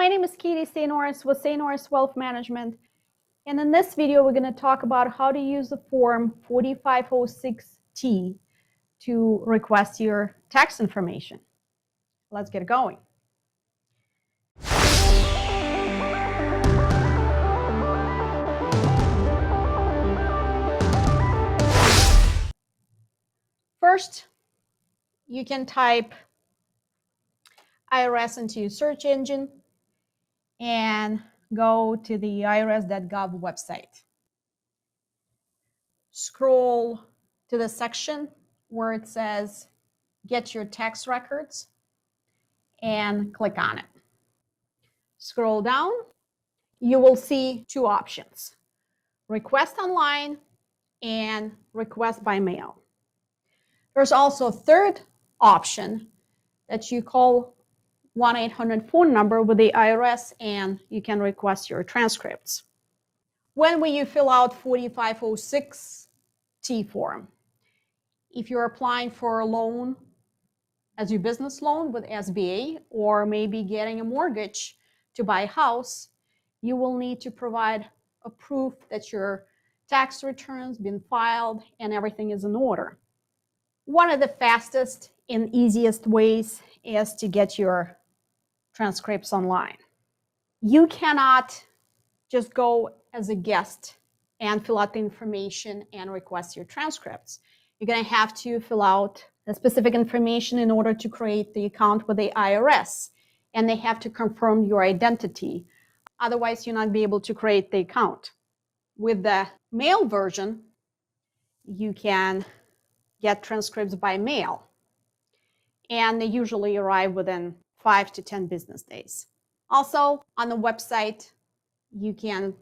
my name is Katie St. Norris with St. Norris Wealth Management, and in this video we're going to talk about how to use the Form 4506T to request your tax information. Let's get going. First, you can type IRS into your search engine and go to the IRS.gov website. Scroll to the section where it says Get Your Tax Records and click on it. Scroll down, you will see two options: Request Online and Request by Mail. There's also a third option that you call 1-800 phone number with the IRS and you can request your transcripts. When will you fill out 4506T form? If you're applying for a loan as your business loan with SBA, or maybe getting a mortgage to buy a house, you will need to provide a proof that your tax return's been filed and everything is in order. One of the fastest and easiest ways is to get your transcripts online. You cannot just go as a guest and fill out the information and request your transcripts. You're going to have to fill out the specific information in order to create the account with the IRS, and they have to confirm your identity. Otherwise, you'll not be able to create the account. With the mail version, you can get transcripts by mail, and they usually arrive within 5 to 10 business days. Also, on the website, you can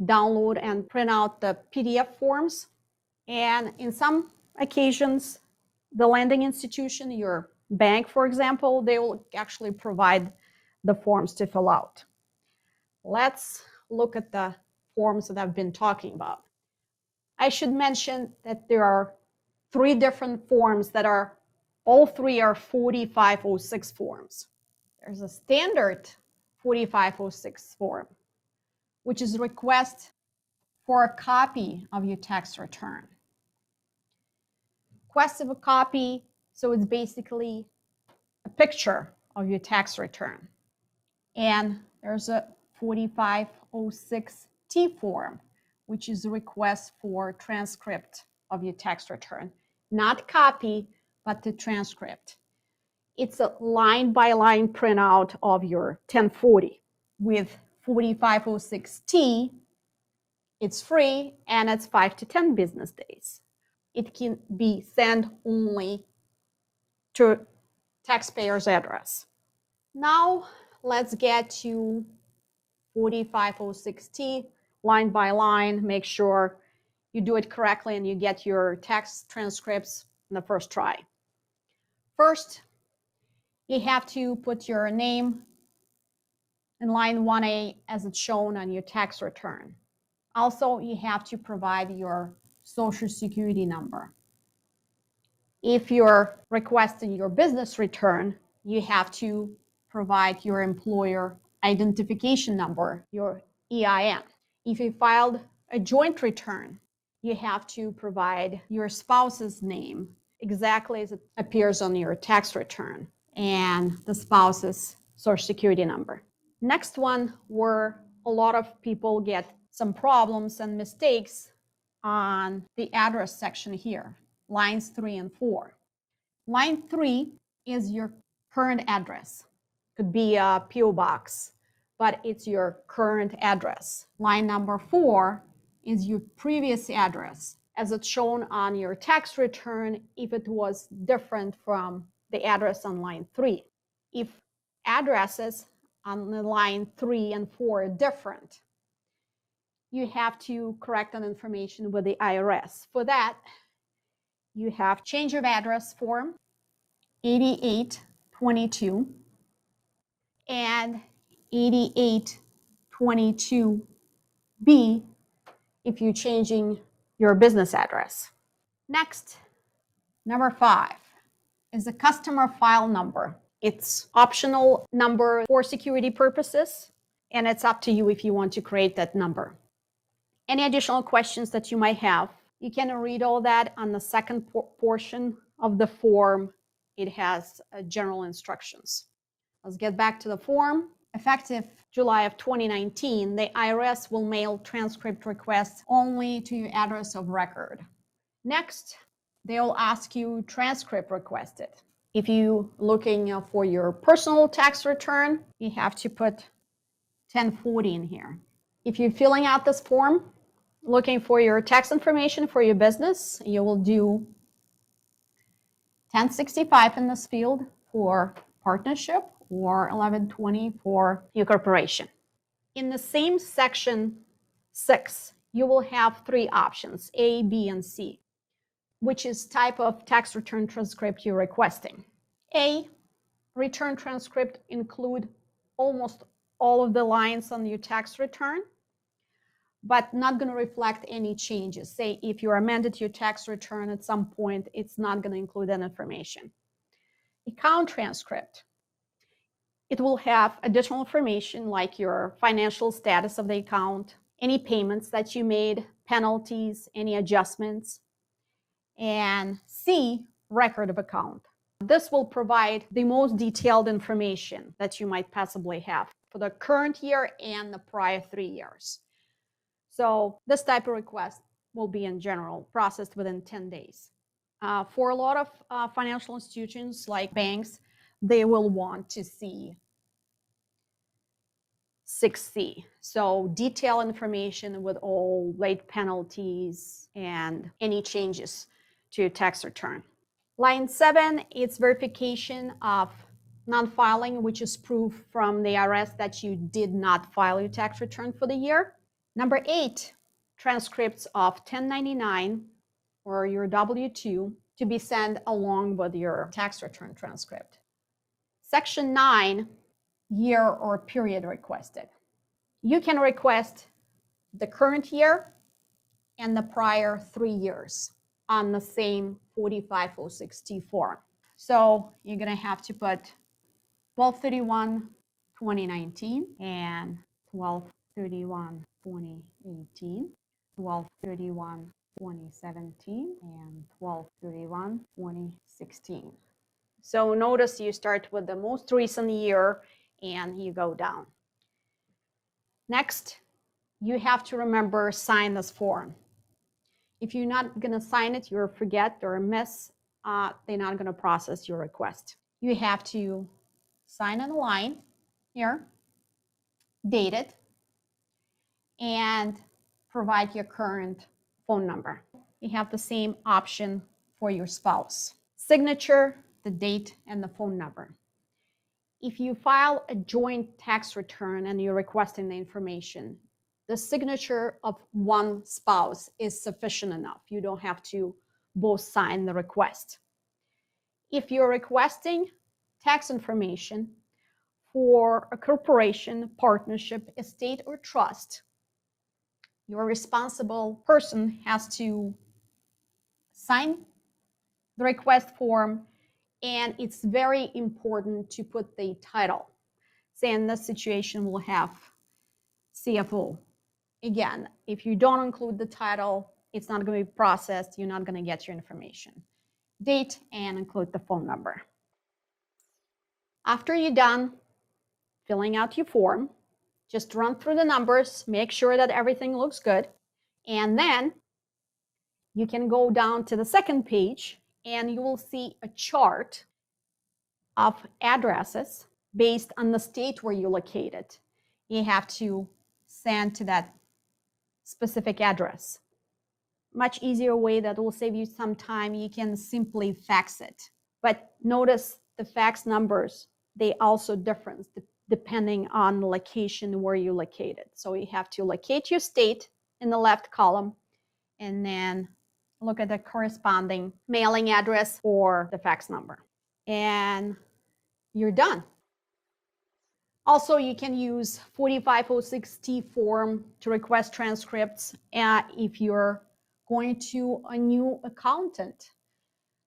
download and print out the PDF forms, and in some occasions, the lending institution, your bank, for example, they will actually provide the forms to fill out. Let's look at the forms that I've been talking about. I should mention that there are 3 different forms that are, all 3 are 4506 forms. There's a standard 4506 form, which is a request for a copy of your tax return. Request of a copy, so it's basically a picture of your tax return. And there's a 4506T form, which is a request for transcript of your tax return. Not copy, but the transcript. It's a line-by-line printout of your 1040. With 4506T, it's free and it's 5 to 10 business days. It can be sent only to taxpayer's address. Now let's get to 4506T line by line. Make sure you do it correctly and you get your tax transcripts in the first try. First, you have to put your name in line 1A as it's shown on your tax return. Also, you have to provide your Social Security number. If you're requesting your business return, you have to provide your employer identification number, your EIN. If you filed a joint return, you have to provide your spouse's name exactly as it appears on your tax return and the spouse's Social Security number. Next one, where a lot of people get some problems and mistakes, on the address section here, lines 3 and 4. Line 3 is your current address. Could be a PO box, but it's your current address. Line number 4 is your previous address, as it's shown on your tax return if it was different from the address on line 3. If addresses on the line 3 and 4 are different, you have to correct that information with the IRS. For that, you have change of address form 8822 and 8822B if you're changing your business address. Next, number 5 is the customer file number. It's optional number for security purposes, and it's up to you if you want to create that number. Any additional questions that you might have, you can read all that on the second portion of the form. It has general instructions. Let's get back to the form. Effective July of 2019, the IRS will mail transcript requests only to your address of record. Next, they'll ask you transcript requested. If you're looking for your personal tax return, you have to put 1040 in here. If you're filling out this form, looking for your tax information for your business, you will do 1065 in this field for partnership or 1120 for your corporation. In the same section 6, you will have 3 options, A, B, and C, which is type of tax return transcript you're requesting. A, return transcript include almost all of the lines on your tax return, but not going to reflect any changes. Say if you amended your tax return at some point, it's not going to include that information. Account transcript. It will have additional information like your financial status of the account, any payments that you made, penalties, any adjustments. And C, record of account. This will provide the most detailed information that you might possibly have for the current year and the prior 3 years. So this type of request will be in general processed within 10 days. For a lot of financial institutions like banks, they will want to see 6C. So detailed information with all late penalties and any changes to your tax return. Line 7, it's verification of non-filing, which is proof from the IRS that you did not file your tax return for the year. Number 8, transcripts of 1099 or your W-2 to be sent along with your tax return transcript. Section 9, year or period requested. You can request the current year and the prior 3 years on the same 4506T form. So you're going to have to put 12/31/2019 and 12/31/2018, 12/31/2017, and 12/31/2016. So notice you start with the most recent year and you go down. Next, you have to remember sign this form. If you're not going to sign it, you'll forget or miss, they're not going to process your request. You have to sign on a line here, date it, and provide your current phone number. You have the same option for your spouse. Signature, the date, and the phone number. If you file a joint tax return and you're requesting the information, the signature of one spouse is sufficient enough. You don't have to both sign the request. If you're requesting tax information for a corporation, partnership, estate, or trust, your responsible person has to sign the request form, and it's very important to put the title. Say in this situation, we'll have CFO. Again, if you don't include the title, it's not going to be processed. You're not going to get your information. Date and include the phone number. After you're done filling out your form, just run through the numbers, make sure that everything looks good, and then you can go down to the second page and you will see a chart of addresses based on the state where you're located. You have to send to that specific address. Much easier way that will save you some time, you can simply fax it. But notice the fax numbers, they also differ depending on the location where you're located. So you have to locate your state in the left column and then look at the corresponding mailing address or the fax number. And you're done. Also, you can use 4506T form to request transcripts if you're going to a new accountant.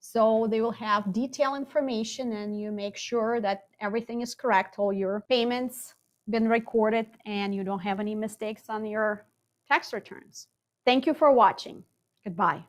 So they will have detailed information, and you make sure that everything is correct, all your payments been recorded, and you don't have any mistakes on your tax returns. Thank you for watching. Goodbye.